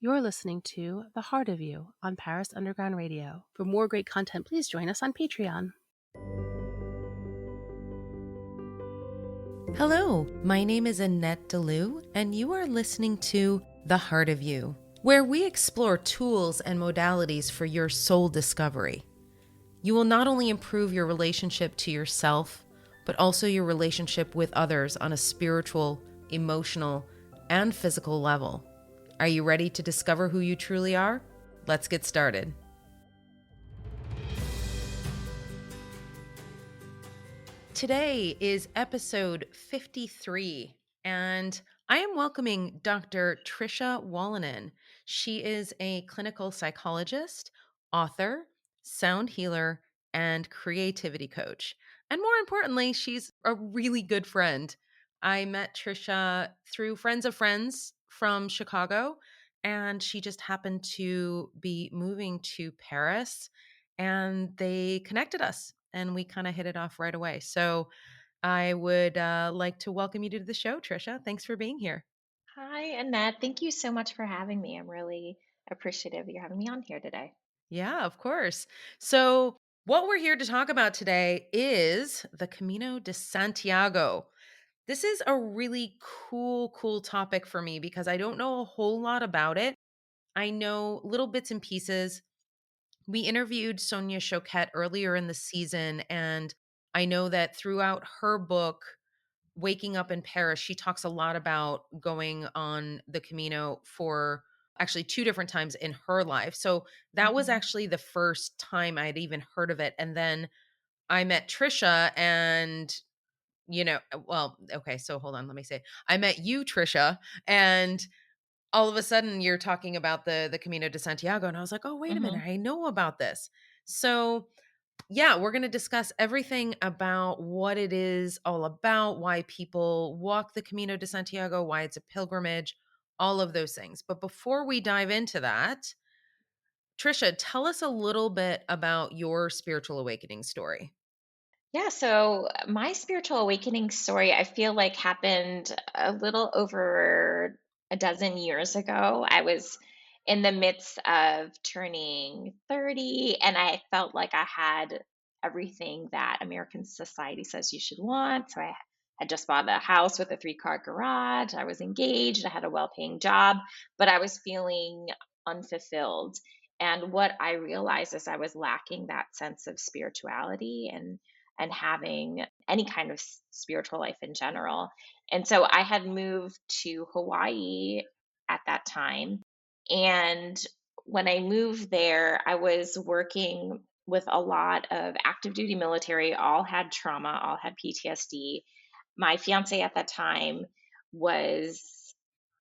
You're listening to The Heart of You on Paris Underground Radio. For more great content, please join us on Patreon. Hello, my name is Annette Deleu, and you are listening to The Heart of You, where we explore tools and modalities for your soul discovery. You will not only improve your relationship to yourself, but also your relationship with others on a spiritual, emotional, and physical level. Are you ready to discover who you truly are? Let's get started. Today is episode 53, and I am welcoming Dr. Tricia Wolanin. She is a clinical psychologist, author, sound healer, and creativity coach. And more importantly, she's a really good friend. I met Tricia through friends of friends from Chicago, and she just happened to be moving to Paris, and they connected us and we kind of hit it off right away. So I would like to welcome you to the show, Tricia. Thanks for being here. Hi, Annette. Thank you so much for having me. I'm really appreciative you're having me on here today. Yeah, of course. So, what we're here to talk about today is the Camino de Santiago. This is a really cool topic for me because I don't know a whole lot about it. I know little bits and pieces. We interviewed Sonia Choquette earlier in the season, and I know that throughout her book, Waking Up in Paris, she talks a lot about going on the Camino for actually two different times in her life. So that was Mhm. actually the first time I'd even heard of it. And then I met Trisha and well, okay, so hold on, let me say. I met you, Trisha, and all of a sudden you're talking about the Camino de Santiago and I was like, "Oh, wait a minute, Mhm. I know about this." So yeah, we're going to discuss everything about what it is all about, why people walk the Camino de Santiago, why it's a pilgrimage, all of those things. But before we dive into that, Trisha, tell us a little bit about your spiritual awakening story. Yeah, so my spiritual awakening story, I feel like happened a little over a dozen years ago. I was in the midst of turning 30, and I felt like I had everything that American society says you should want. So I had just bought a house with a three-car garage. I was engaged. I had a well-paying job, but I was feeling unfulfilled. And what I realized is I was lacking that sense of spirituality and having any kind of spiritual life in general. And so I had moved to Hawaii at that time. And when I moved there, I was working with a lot of active duty military, all had trauma, all had PTSD. My fiance at that time was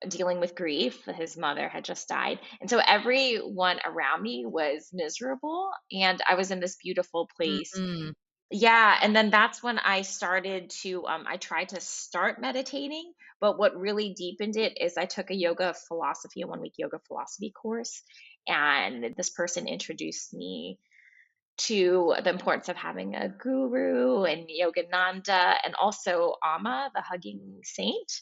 dealing with grief. His mother had just died. And so everyone around me was miserable. And I was in this beautiful place. Mm-mm. Yeah, and then that's when I started to I tried to start meditating, but what really deepened it is I took a yoga philosophy, a 1-week yoga philosophy course, and this person introduced me to the importance of having a guru and Yogananda and also Amma, the hugging saint.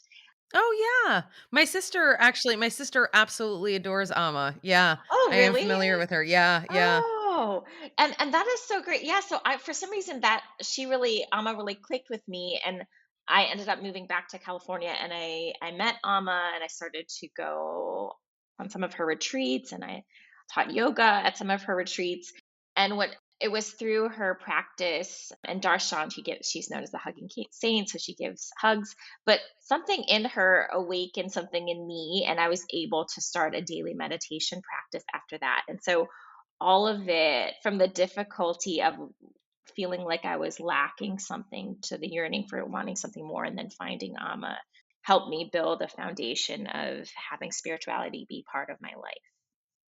Oh yeah. My sister absolutely adores Amma. Yeah. Oh, I am really? familiar with her. Yeah, yeah. Oh, and that is so great. Yeah, so I for some reason that she really Amma really clicked with me, and I ended up moving back to California, and I met Amma, and I started to go on some of her retreats, and I taught yoga at some of her retreats. And what it was through her practice and darshan, she's known as the hugging saint, so she gives hugs. But something in her awakened something in me, and I was able to start a daily meditation practice after that. And so all of it, from the difficulty of feeling like I was lacking something to the yearning for wanting something more, and then finding Amma, helped me build a foundation of having spirituality be part of my life.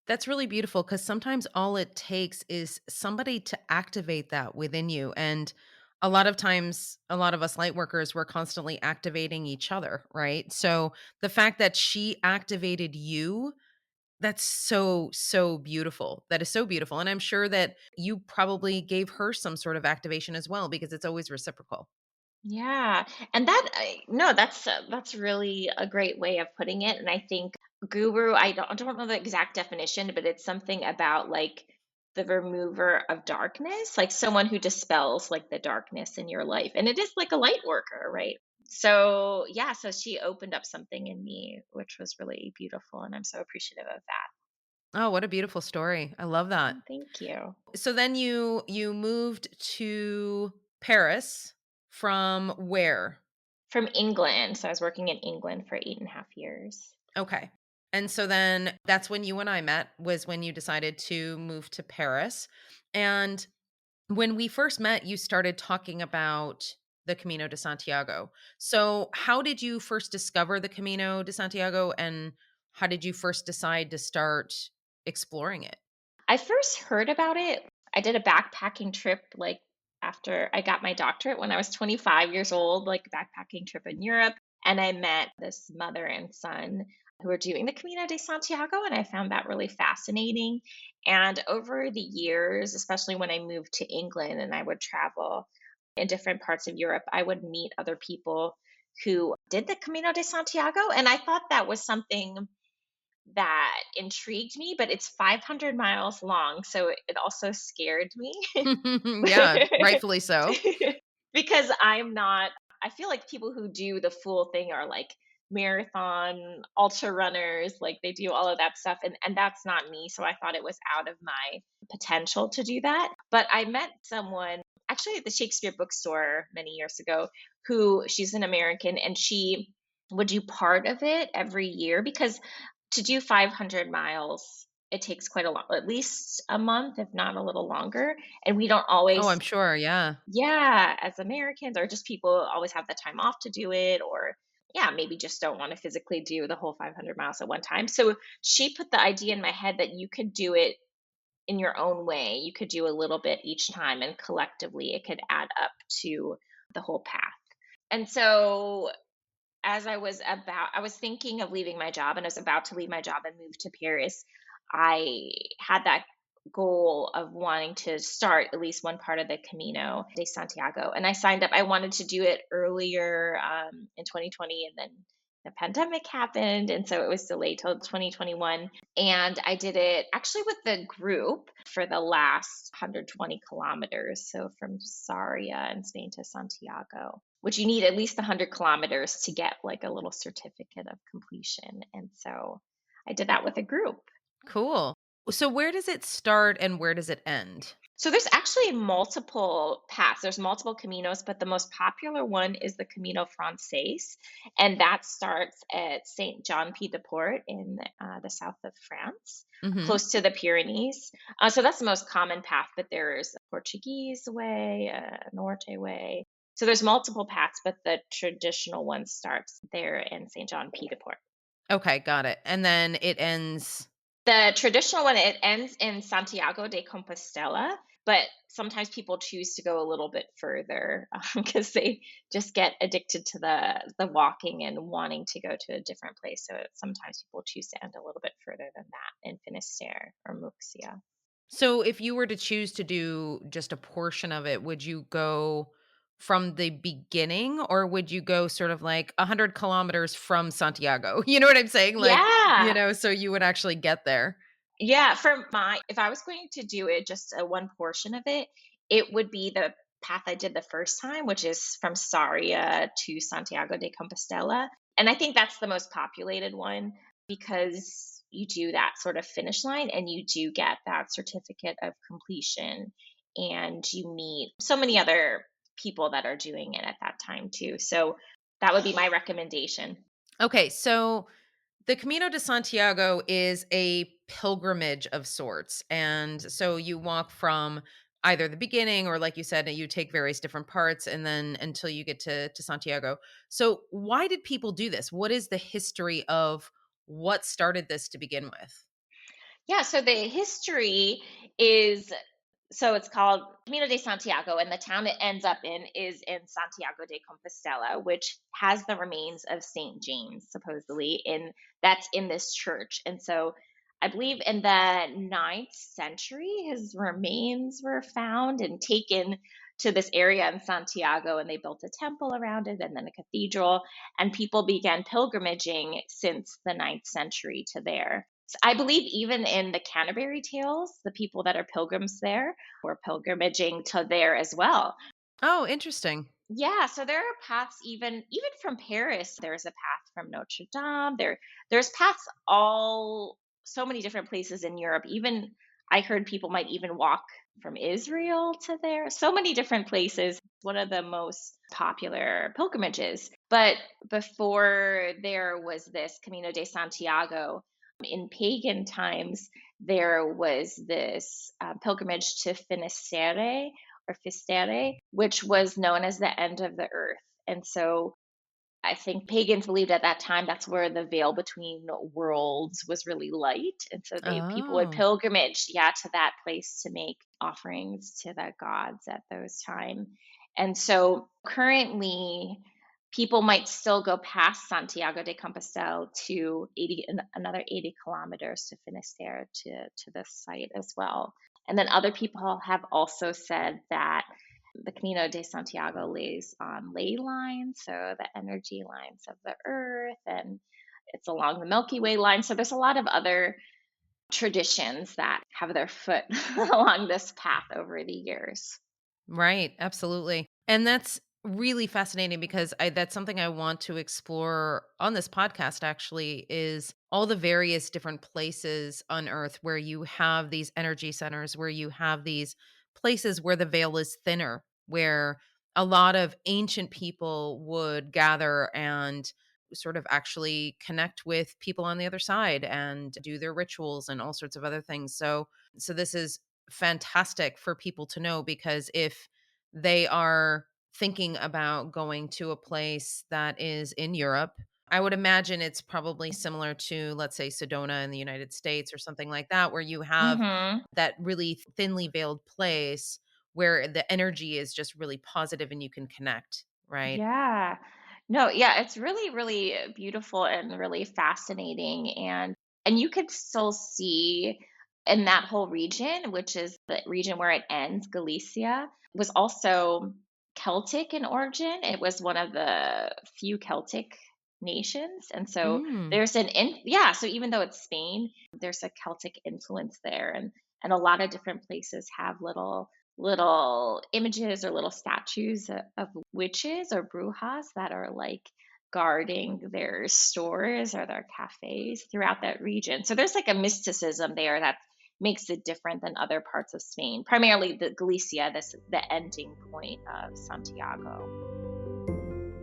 That's really beautiful because sometimes all it takes is somebody to activate that within you. And a lot of times, a lot of us light workers, we're constantly activating each other, right? So the fact that she activated you, that's so beautiful. That is so beautiful. And I'm sure that you probably gave her some sort of activation as well because it's always reciprocal. Yeah, and that no, that's really a great way of putting it. And I think guru, I don't know the exact definition, but it's something about like the remover of darkness, like someone who dispels like the darkness in your life. And it is like a light worker, right? So yeah, so she opened up something in me, which was really beautiful. And I'm so appreciative of that. Oh, what a beautiful story. I love that. Oh, thank you. So then you moved to Paris from where? From England. So I was working in England for 8.5 years. Okay. And so then that's when you and I met, was when you decided to move to Paris. And when we first met, you started talking about the Camino de Santiago. So, how did you first discover the Camino de Santiago, and how did you first decide to start exploring it? I first heard about it. I did a backpacking trip like after I got my doctorate when I was 25 years old, like a backpacking trip in Europe. And I met this mother and son who were doing the Camino de Santiago, and I found that really fascinating. And over the years, especially when I moved to England and I would travel in different parts of Europe, I would meet other people who did the Camino de Santiago. And I thought that was something that intrigued me, but it's 500 miles long, so it also scared me. Yeah, rightfully so. Because I'm not I feel like people who do the full thing are like marathon ultra runners, like they do all of that stuff, and that's not me, so I thought it was out of my potential to do that. But I met someone actually at the Shakespeare bookstore many years ago who she's an American, and she would do part of it every year because to do 500 miles, it takes quite a lot, at least a month, if not a little longer. And we don't Oh, I'm always, sure, yeah. yeah, as Americans, or just people always have the time off to do it, or yeah, maybe just don't want to physically do the whole 500 miles at one time. So she put the idea in my head that you could do it in your own way. You could do a little bit each time, and collectively it could add up to the whole path. And so as I was thinking of leaving my job and I was about to leave my job and move to Paris, I had that goal of wanting to start at least one part of the Camino de Santiago. And I signed up. I wanted to do it earlier in 2020, and then the pandemic happened. And so it was delayed till 2021. And I did it actually with the group for the last 120 kilometers. So from Sarria in Spain to Santiago, which you need at least 100 kilometers to get like a little certificate of completion. And so I did that with a group. Cool. So where does it start and where does it end? So there's actually multiple paths. There's multiple caminos, but the most popular one is the Camino Frances, and that starts at Saint Jean Pied de Port in the south of France, Mhm. close to the Pyrenees. So that's the most common path. But there's a Portuguese way, a Norte way. So there's multiple paths, but the traditional one starts there in Saint Jean Pied de Port. Okay, got it. And then it ends. The traditional one, it ends in Santiago de Compostela, but sometimes people choose to go a little bit further because they just get addicted to the walking and wanting to go to a different place. So sometimes people choose to end a little bit further than that in Finisterre or Muxia. So if you were to choose to do just a portion of it, would you go from the beginning or would you go sort of like 100 kilometers from Santiago? You know what I'm saying? Like, Yeah. so you would actually get there. Yeah, if I was going to do it, just a one portion of it, it would be the path I did the first time, which is from Sarria to Santiago de Compostela. And I think that's the most populated one because you do that sort of finish line and you do get that certificate of completion, and you meet so many other people that are doing it at that time too. So that would be my recommendation. Okay, so the Camino de Santiago is a pilgrimage of sorts. And so you walk from either the beginning or, like you said, you take various different parts and then until you get to Santiago. So, why did people do this? What is the history of what started this to begin with? Yeah, so the history is so it's called Camino de Santiago, and the town it ends up in is in Santiago de Compostela, which has the remains of Saint James, supposedly, in that's in this church. And so I believe in the ninth century, his remains were found and taken to this area in Santiago, and they built a temple around it and then a cathedral. And people began pilgrimaging since the ninth century to there. So I believe even in the Canterbury Tales, the people that are pilgrims there were pilgrimaging to there as well. Oh, interesting. Yeah, so there are paths even from Paris. There's a path from Notre Dame. There's paths all so many different places in Europe. Even I heard people might even walk from Israel to there. So many different places. One of the most popular pilgrimages. But before there was this Camino de Santiago, in pagan times, there was this pilgrimage to Finisterre or Fistere, which was known as the end of the earth. And so I think pagans believed at that time that's where the veil between worlds was really light. And so people would Oh, pilgrimage, yeah, to that place to make offerings to the gods at those time. And so currently people might still go past Santiago de Compostela to another 80 kilometers to Finisterre to this site as well. And then other people have also said that the Camino de Santiago lays on ley lines, so the energy lines of the earth, and it's along the Milky Way line. So there's a lot of other traditions that have their foot along this path over the years. right. Absolutely. And that's really fascinating because that's something I want to explore on this podcast actually is all the various different places on earth where you have these energy centers, where you have these places where the veil is thinner, where a lot of ancient people would gather and sort of actually connect with people on the other side and do their rituals and all sorts of other things. So this is fantastic for people to know because if they are thinking about going to a place that is in Europe, I would imagine it's probably similar to, let's say, Sedona in the United States or something like that, where you have Hmm. that really thinly veiled place where the energy is just really positive and you can connect, right? Yeah. No, yeah, it's really, really beautiful and really fascinating. And you could still see in that whole region, which is the region where it ends, Galicia, was also Celtic in origin. It was one of the few Celtic nations. And so Mm, there's yeah, so even though it's Spain, there's a Celtic influence there. And a lot of different places have little images or little statues of witches or brujas that are like guarding their stores or their cafes throughout that region. So there's like a mysticism there that makes it different than other parts of Spain, primarily the Galicia, the ending point of Santiago.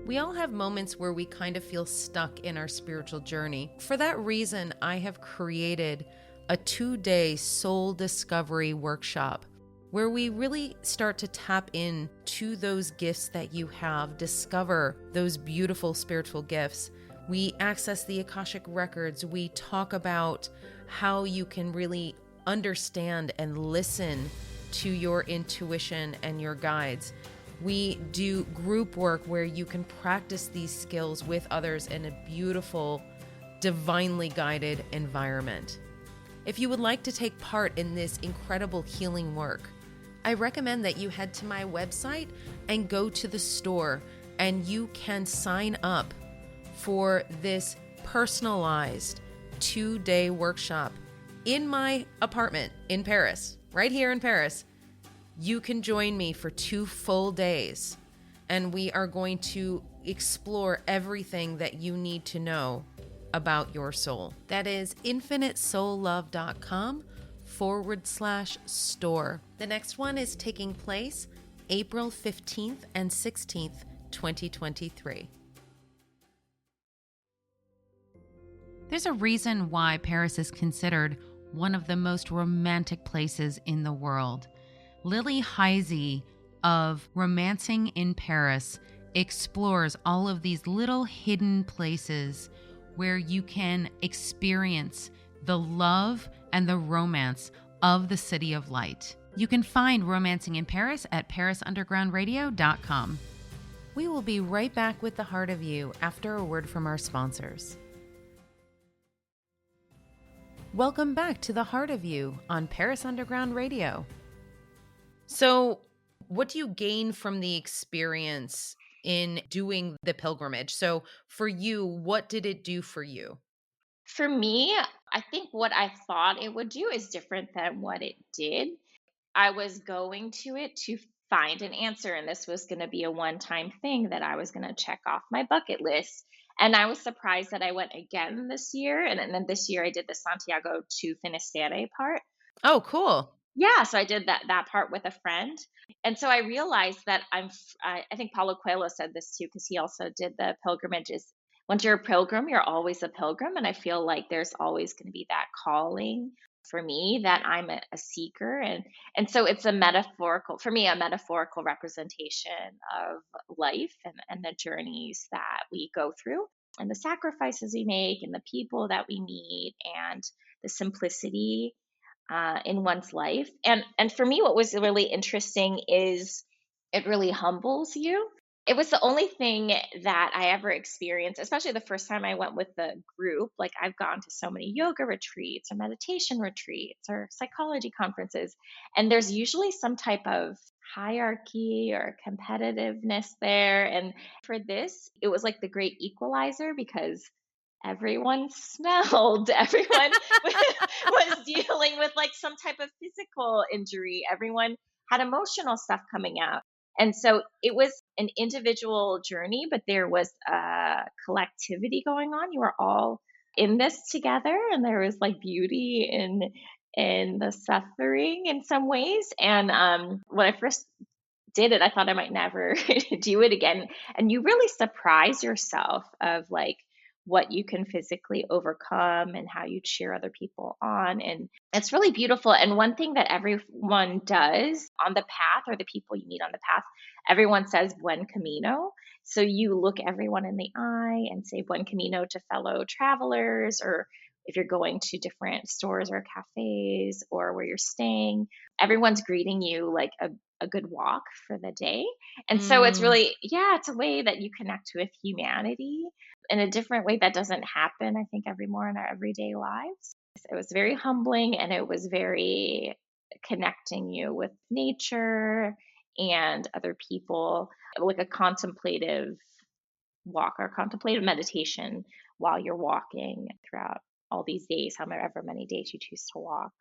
we all have moments where we kind of feel stuck in our spiritual journey. For that reason, I have created a 2-day soul discovery workshop where we really start to tap in to those gifts that you have, discover those beautiful spiritual gifts. We access the Akashic records. We talk about how you can really understand and listen to your intuition and your guides. We do group work where you can practice these skills with others in a beautiful, divinely guided environment. If you would like to take part in this incredible healing work, I recommend that you head to my website and go to the store and you can sign up for this personalized 2-day workshop in my apartment in Paris, right here in Paris. You can join me for 2 full days and we are going to explore everything that you need to know about your soul. That is infinitesoullove.com/store. The next one is taking place April 15th and 16th, 2023. There's a reason why Paris is considered one of the most romantic places in the world. Lily Heisey of Romancing in Paris explores all of these little hidden places where you can experience the love and the romance of the City of Light. You can find Romancing in Paris at parisundergroundradio.com. We will be right back with the Heart of You after a word from our sponsors. Welcome back to the Heart of You on Paris Underground Radio. So What do you gain from the experience in doing the pilgrimage? So for you, what did it do for you? For me, I think what I thought it would do is different than what it did. I was going to it to find an answer, and this was going to be a one time thing that I was going to check off my bucket list. And I was surprised that I went again this year. And then this year I did the Santiago to Finisterre part. Oh, cool. Yeah, so I did that part with a friend, and so I realized that I think Paulo Coelho said this too because he also did the pilgrimages. Once you're a pilgrim, you're always a pilgrim, and I feel like there's always going to be that calling for me that I'm a seeker, and so it's a metaphorical for me, a metaphorical representation of life and the journeys that we go through and the sacrifices we make and the people that we meet and the simplicity in one's life. And for me, what was really interesting is it really humbles you. It was the only thing that I ever experienced, especially the first time I went with the group. Like I've gone to so many yoga retreats or meditation retreats or psychology conferences, and there's usually some type of hierarchy or competitiveness there. And for this, it was like the great equalizer because everyone smelled, everyone was dealing with like some type of physical injury, everyone had emotional stuff coming out. And so it was an individual journey, but there was a collectivity going on. You were all in this together, and there was like beauty in the suffering in some ways. And when I first did it, I thought I might never do it again. And you really surprise yourself of like what you can physically overcome and how you cheer other people on. And it's really beautiful. And one thing that everyone does on the path, or the people you meet on the path, everyone says Buen Camino. So you look everyone in the eye and say Buen Camino to fellow travelers, or if you're going to different stores or cafes or where you're staying, everyone's greeting you like a good walk for the day. And so it's Mm. really, yeah, it's a way that you connect with humanity in a different way that doesn't happen, I think, every more in our everyday lives. It was very humbling, and it was very connecting you with nature and other people, like a contemplative walk or contemplative meditation while you're walking throughout all these days, however many days you choose to walk.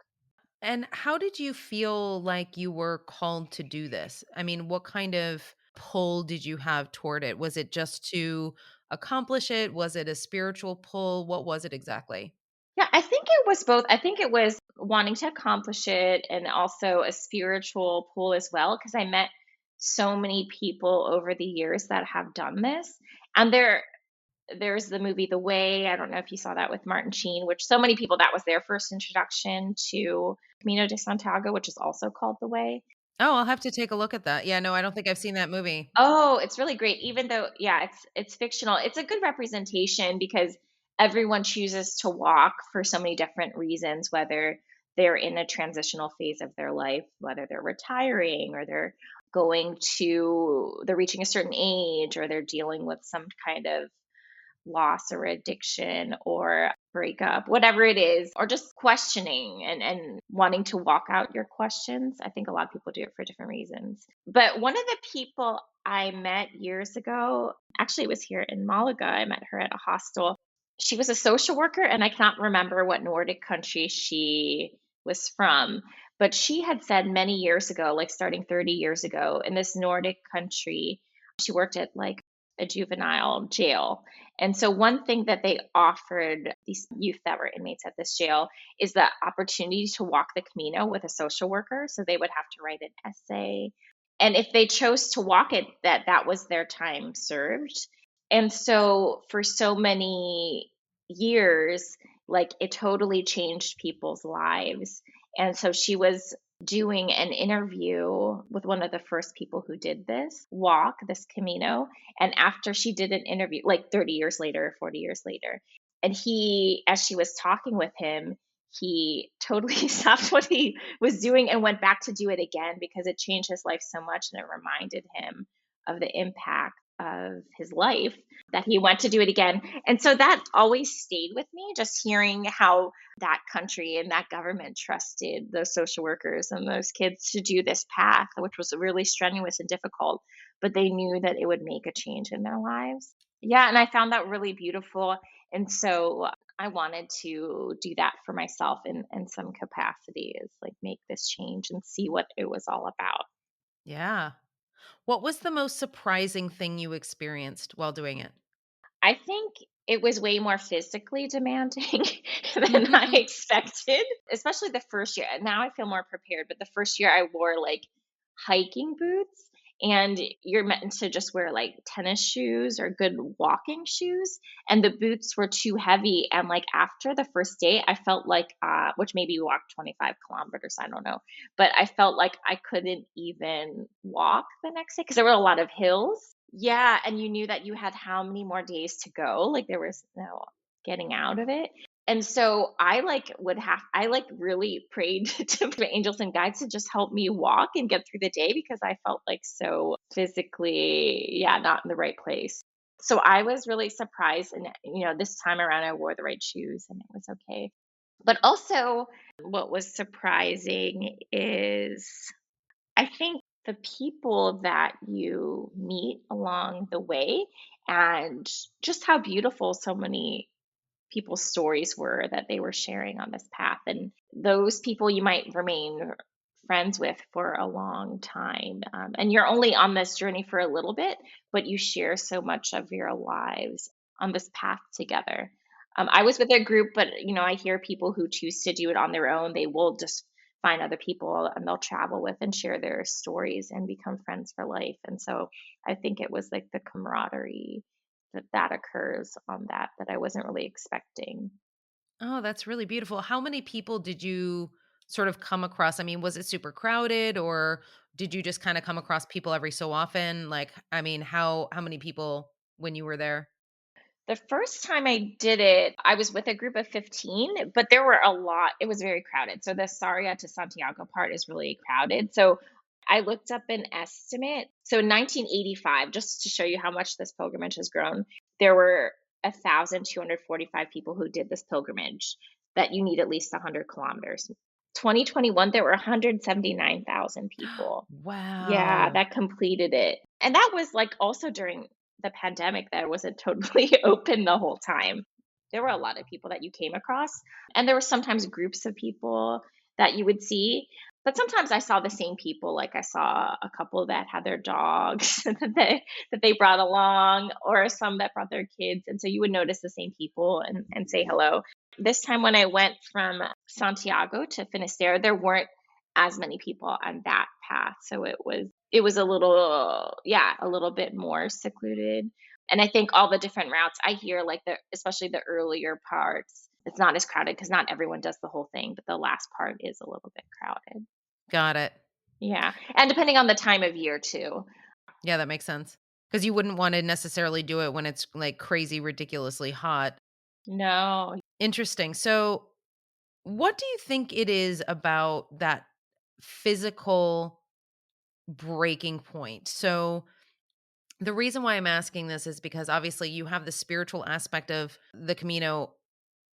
And how did you feel like you were called to do this? I mean, what kind of pull did you have toward it? Was it just to accomplish it? Was it a spiritual pull? What was it exactly? Yeah, I think it was both. I think it was wanting to accomplish it and also a spiritual pull as well, because I met so many people over the years that have done this. And there's the movie The Way. I don't know if you saw that with Martin Sheen, which so many people, that was their first introduction to Camino de Santiago, which is also called The Way. Oh, I'll have to take a look at that. Yeah, no, I don't think I've seen that movie. Oh, it's really great. Even though, yeah, it's fictional. It's a good representation because everyone chooses to walk for so many different reasons, whether they're in a transitional phase of their life, whether they're retiring or they're reaching a certain age, or they're dealing with some kind of loss or addiction or breakup, whatever it is, or just questioning and wanting to walk out your questions. I think a lot of people do it for different reasons. But one of the people I met years ago, actually, it was here in Malaga. I met her at a hostel. She was a social worker, and I cannot remember what Nordic country she was from. But she had said many years ago, like starting 30 years ago, in this Nordic country, she worked at like a juvenile jail. And so, one thing that they offered these youth that were inmates at this jail is the opportunity to walk the Camino with a social worker. So, they would have to write an essay. And if they chose to walk it, that was their time served. And so, for so many years, like it totally changed people's lives. And so, she was doing an interview with one of the first people who did this Camino. And after she did an interview, like 30 years later, 40 years later, and as she was talking with him, he totally stopped what he was doing and went back to do it again because it changed his life so much and it reminded him of the impact of his life that he went to do it again. And so that always stayed with me, just hearing how that country and that government trusted those social workers and those kids to do this path, which was really strenuous and difficult, but they knew that it would make a change in their lives. Yeah, and I found that really beautiful. And so I wanted to do that for myself in some capacity, is like make this change and see what it was all about. Yeah. What was the most surprising thing you experienced while doing it? I think it was way more physically demanding than I expected, especially the first year. Now I feel more prepared, but the first year I wore like hiking boots, and you're meant to just wear like tennis shoes or good walking shoes, and the boots were too heavy. And like after the first day, I felt like, which maybe we walked 25 kilometers, I don't know, but I felt like I couldn't even walk the next day because there were a lot of hills. Yeah, and you knew that you had how many more days to go, like, there was no getting out of it, and so I, like, really prayed to the angels and guides to just help me walk and get through the day because I felt, like, so physically, yeah, not in the right place. So I was really surprised, and, this time around, I wore the right shoes, and it was okay. But also, what was surprising is I think the people that you meet along the way and just how beautiful so many people's stories were that they were sharing on this path. And those people you might remain friends with for a long time. And you're only on this journey for a little bit, but you share so much of your lives on this path together. I was with a group, but I hear people who choose to do it on their own. They will just find other people and they'll travel with and share their stories and become friends for life. And so I think it was like the camaraderie that occurs on that I wasn't really expecting. Oh, that's really beautiful. How many people did you sort of come across? I mean, was it super crowded or did you just kind of come across people every so often? Like, I mean, how many people when you were there? The first time I did it, I was with a group of 15, but there were a lot. It was very crowded. So the Saria to Santiago part is really crowded. So I looked up an estimate. So in 1985, just to show you how much this pilgrimage has grown, there were 1,245 people who did this pilgrimage, that you need at least 100 kilometers. 2021, there were 179,000 people. Yeah, Wow. that completed it. And that was like also during the pandemic that wasn't totally open the whole time. There were a lot of people that you came across, and there were sometimes groups of people that you would see. But sometimes I saw the same people, like I saw a couple that had their dogs that they brought along, or some that brought their kids. And so you would notice the same people and say hello. This time when I went from Santiago to Finisterre, there weren't as many people on that path. So it was a little, yeah, a little bit more secluded. And I think all the different routes I hear, like especially the earlier parts, it's not as crowded because not everyone does the whole thing, but the last part is a little bit crowded. Got it. Yeah. And depending on the time of year too. Yeah, that makes sense. Because you wouldn't want to necessarily do it when it's like crazy, ridiculously hot. No. Interesting. So, what do you think it is about that physical breaking point? So, the reason why I'm asking this is because obviously you have the spiritual aspect of the Camino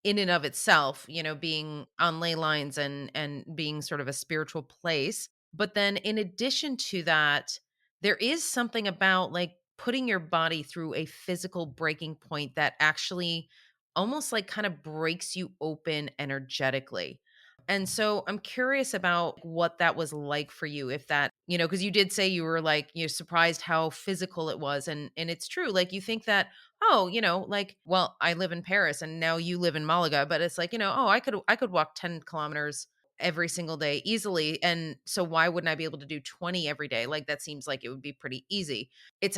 in and of itself, being on ley lines and being sort of a spiritual place. But then in addition to that, there is something about like putting your body through a physical breaking point that actually almost like kind of breaks you open energetically. And so I'm curious about what that was like for you, if that, because you did say you were like, you're surprised how physical it was. And it's true. Like you think that, oh, like, well, I live in Paris and now you live in Malaga, but it's like, oh, I could walk 10 kilometers every single day easily. And so why wouldn't I be able to do 20 every day? Like that seems like it would be pretty easy. It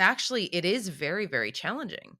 is very, very challenging.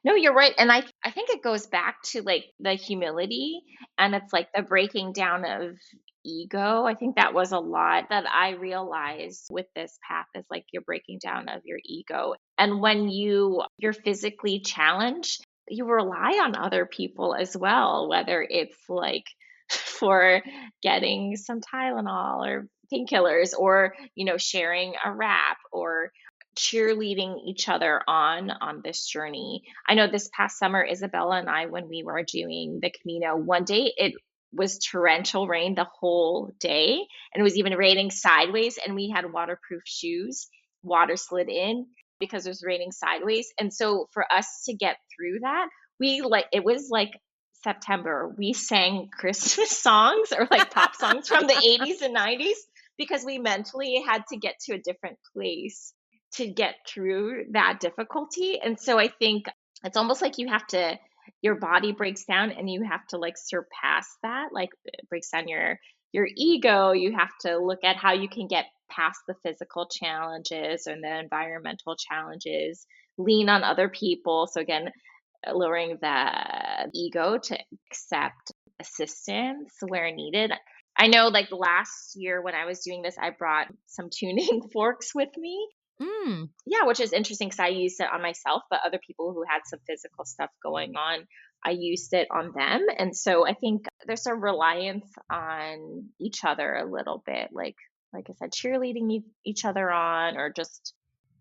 No, you're right. And I think it goes back to like the humility, and it's like the breaking down of ego. I think that was a lot that I realized with this path, is like you're breaking down of your ego. And when you're physically challenged, you rely on other people as well, whether it's like for getting some Tylenol or painkillers, or sharing a wrap, or cheerleading each other on this journey. I know this past summer, Isabella and I, when we were doing the Camino, one day it was torrential rain the whole day, and it was even raining sideways, and we had waterproof shoes. Water slid in because it was raining sideways. And so for us to get through that, it was like September, we sang Christmas songs or like pop songs from the 80s and 90s because we mentally had to get to a different place to get through that difficulty. And so I think it's almost like your body breaks down and you have to like surpass that, like it breaks down your ego. You have to look at how you can get past the physical challenges and the environmental challenges, lean on other people. So again, lowering the ego to accept assistance where needed. I know like last year when I was doing this, I brought some tuning forks with me. Mm. Yeah, which is interesting because I used it on myself, but other people who had some physical stuff going on, I used it on them. And so I think there's a reliance on each other a little bit, like I said, cheerleading each other on, or just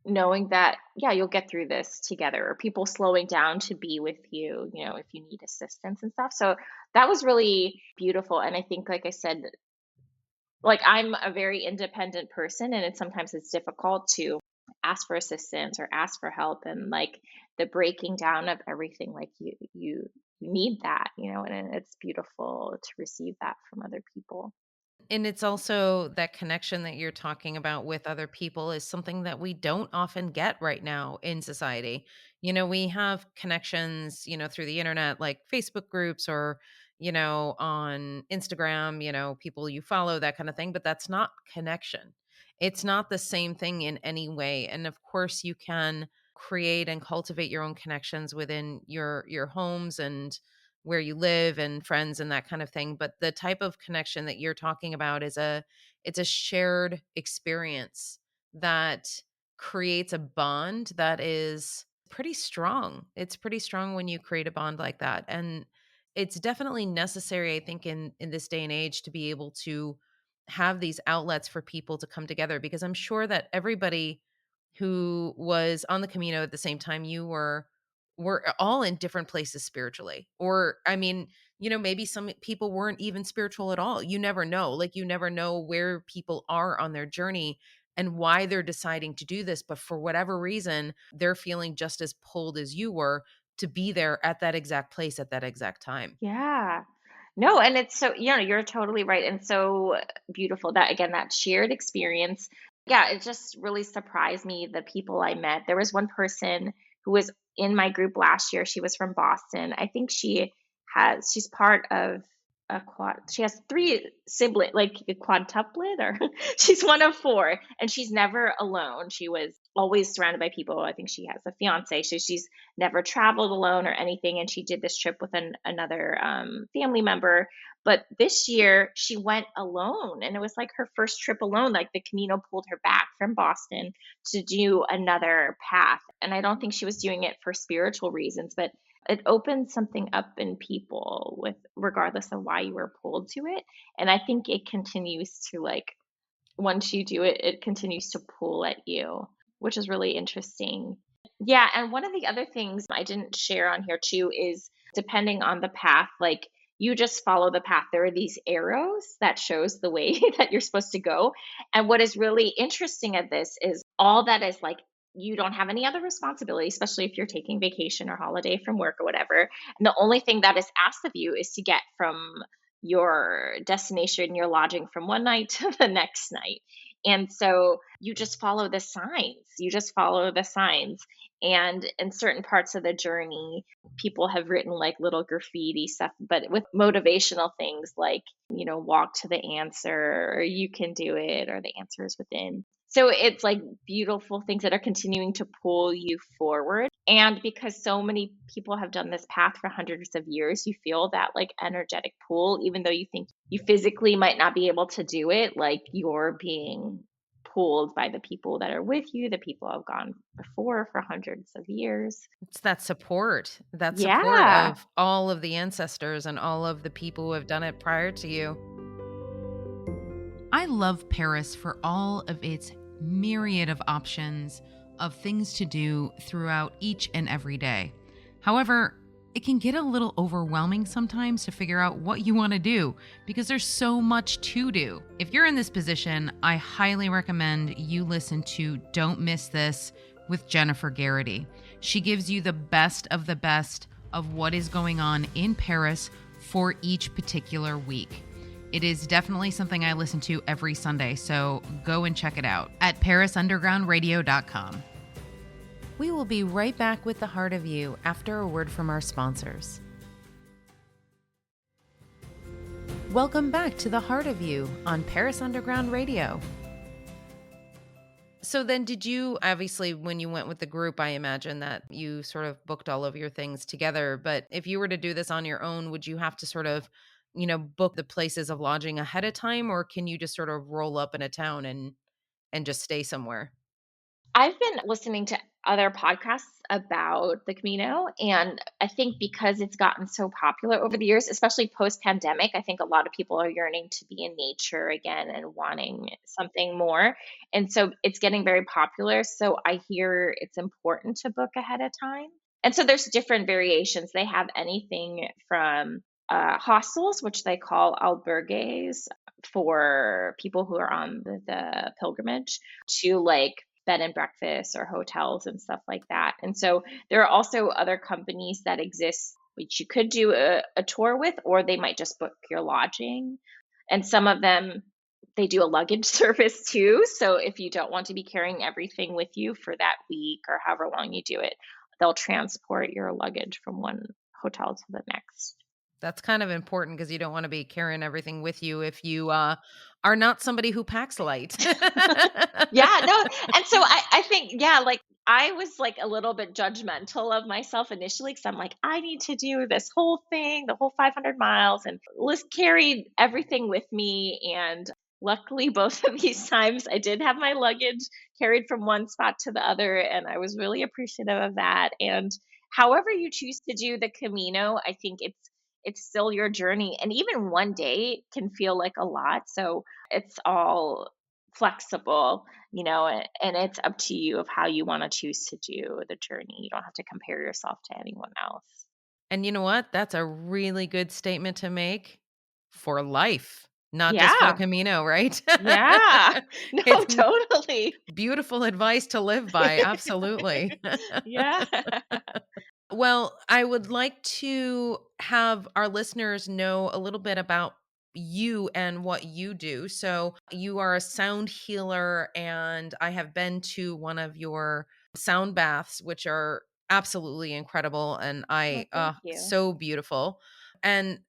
knowing that, yeah, you'll get through this together, or people slowing down to be with you, if you need assistance and stuff. So that was really beautiful. And I think, like I said, like I'm a very independent person, and sometimes it's difficult to ask for assistance or ask for help, and like the breaking down of everything, like you need that, and it's beautiful to receive that from other people. And it's also that connection that you're talking about with other people is something that we don't often get right now in society. We have connections, through the internet, like Facebook groups or, on Instagram, people you follow, that kind of thing. But that's not connection. It's not the same thing in any way. And of course, you can create and cultivate your own connections within your homes and where you live and friends and that kind of thing. But the type of connection that you're talking about it's a shared experience that creates a bond that is pretty strong. It's pretty strong when you create a bond like that. And it's definitely necessary, I think, in this day and age to be able to have these outlets for people to come together, because I'm sure that everybody who was on the Camino at the same time you were all in different places spiritually. Or, I mean, maybe some people weren't even spiritual at all. You never know. Like, you never know where people are on their journey and why they're deciding to do this. But for whatever reason, they're feeling just as pulled as you were to be there at that exact place at that exact time. Yeah. No, and it's so, you're totally right. And so beautiful that, again, that shared experience. Yeah, it just really surprised me, the people I met. There was one person who was in my group last year. She was from Boston. I think she's part of she has three siblings, like a quadtuplet, or she's one of four, and she's never alone. She was always surrounded by people. I think she has a fiance, so she's never traveled alone or anything. And she did this trip with another family member. But this year she went alone, and it was like her first trip alone. Like the Camino pulled her back from Boston to do another path. And I don't think she was doing it for spiritual reasons, but it opens something up in people, with regardless of why you were pulled to it. And I think it continues to, like, once you do it, it continues to pull at you, which is really interesting. Yeah, and one of the other things I didn't share on here too is, depending on the path, like, you just follow the path. There are these arrows that shows the way that you're supposed to go. And what is really interesting at this is all that is like, you don't have any other responsibility, especially if you're taking vacation or holiday from work or whatever. And the only thing that is asked of you is to get from your destination, your lodging, from one night to the next night. And so you just follow the signs. You just follow the signs. And in certain parts of the journey, people have written like little graffiti stuff, but with motivational things like, walk to the answer, or you can do it, or the answer is within. So it's like beautiful things that are continuing to pull you forward. And because so many people have done this path for hundreds of years, you feel that like energetic pull, even though you think you physically might not be able to do it, like you're being pulled by the people that are with you, the people who have gone before for hundreds of years. It's that support Yeah. of all of the ancestors and all of the people who have done it prior to you. I love Paris for all of its myriad of options, of things to do throughout each and every day. However, it can get a little overwhelming sometimes to figure out what you want to do because there's so much to do. If you're in this position, I highly recommend you listen to Don't Miss This with Jennifer Garrity. She gives you the best of what is going on in Paris for each particular week. It is definitely something I listen to every Sunday, so go and check it out at parisundergroundradio.com. We will be right back with The Heart of You after a word from our sponsors. Welcome back to The Heart of You on Paris Underground Radio. So then did you, obviously, when you went with the group, I imagine that you sort of booked all of your things together. But if you were to do this on your own, would you have to sort of, book the places of lodging ahead of time, or can you just sort of roll up in a town and just stay somewhere? I've been listening to other podcasts about the Camino, and I think because it's gotten so popular over the years, especially post pandemic, I think a lot of people are yearning to be in nature again and wanting something more. And so it's getting very popular. So I hear it's important to book ahead of time. And so there's different variations. They have anything from hostels, which they call albergues for people who are on the pilgrimage, to like bed and breakfast or hotels and stuff like that. And so there are also other companies that exist which you could do a tour with, or they might just book your lodging. And some of them, they do a luggage service too. So if you don't want to be carrying everything with you for that week or however long you do it, they'll transport your luggage from one hotel to the next. That's kind of important because you don't want to be carrying everything with you if you are not somebody who packs light. Yeah, no, and so I think, yeah, like I was like a little bit judgmental of myself initially because I'm like, I need to do this whole thing, the whole 500 miles, and let's carried everything with me. And luckily, both of these times, I did have my luggage carried from one spot to the other, and I was really appreciative of that. And however you choose to do the Camino, I think it's still your journey, and even one day can feel like a lot. So it's all flexible, and it's up to you of how you want to choose to do the journey. You don't have to compare yourself to anyone else. And you know what? That's a really good statement to make for life, not just for the Yeah. Camino, right? Yeah. No, It's totally. beautiful advice to live by. Absolutely. Yeah. Well, I would like to have our listeners know a little bit about you and what you do. So, you are a sound healer, and I have been to one of your sound baths, which are absolutely incredible, and Well, I thank you. so beautiful. And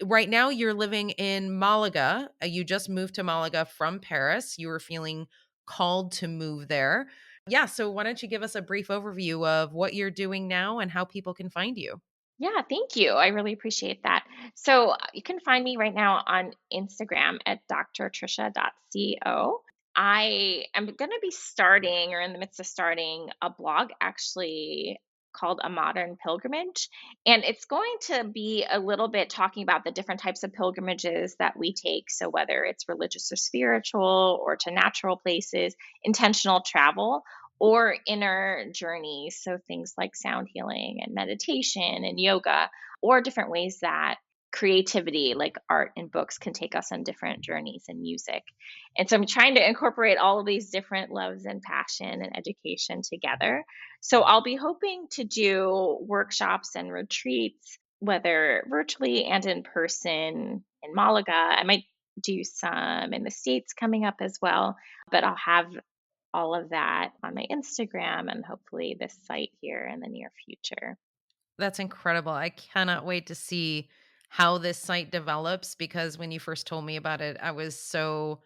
right now you're living in Malaga. You just moved to Malaga from Paris. You were feeling called to move there. Yeah, so why don't you give us a brief overview of what you're doing now and how people can find you? Yeah, thank you. I really appreciate that. So you can find me right now on Instagram at drtricia.co. I am going to be starting, or in the midst of starting, a blog actually called A Modern Pilgrimage. And it's going to be a little bit talking about the different types of pilgrimages that we take. So whether it's religious or spiritual, or to natural places, intentional travel, or inner journeys. So things like sound healing and meditation and yoga, or different ways that creativity, like art and books, can take us on different journeys, and music. And so I'm trying to incorporate all of these different loves and passion and education together. So I'll be hoping to do workshops and retreats, whether virtually and in person in Malaga. I might do some in the States coming up as well, but I'll have all of that on my Instagram and hopefully this site here in the near future. That's incredible. I cannot wait to see how this site develops because when you first told me about it, I was so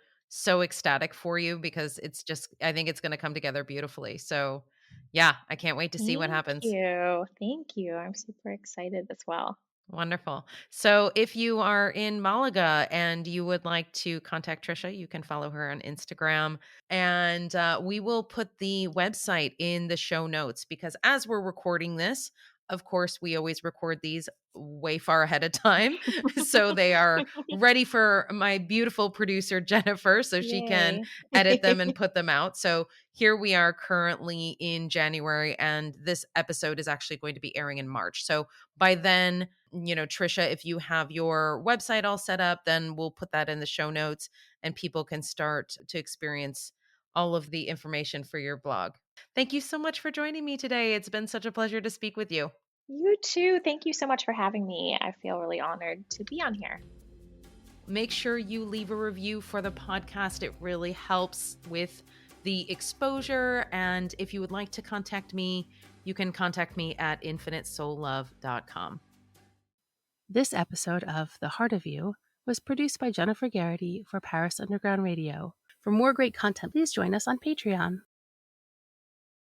ecstatic for you because it's just I think it's going to come together beautifully. So, yeah, I can't wait to see what Thank happens. you. Thank you. I'm super excited as well. Wonderful. So, if you are in Malaga and you would like to contact Trisha, you can follow her on Instagram. And we will put the website in the show notes because as we're recording this, Of course, we always record these way far ahead of time. So they are ready for my beautiful producer, Jennifer, so she can Yay. edit them and put them out. So here we are currently in January, and this episode is actually going to be airing in March. So by then, Trisha, if you have your website all set up, then we'll put that in the show notes and people can start to experience all of the information for your blog. Thank you so much for joining me today. It's been such a pleasure to speak with you. You too. Thank you so much for having me. I feel really honored to be on here. Make sure you leave a review for the podcast. It really helps with the exposure. And if you would like to contact me, you can contact me at infinitesoullove.com. This episode of The Heart of You was produced by Jennifer Garrity for Paris Underground Radio. For more great content, please join us on Patreon.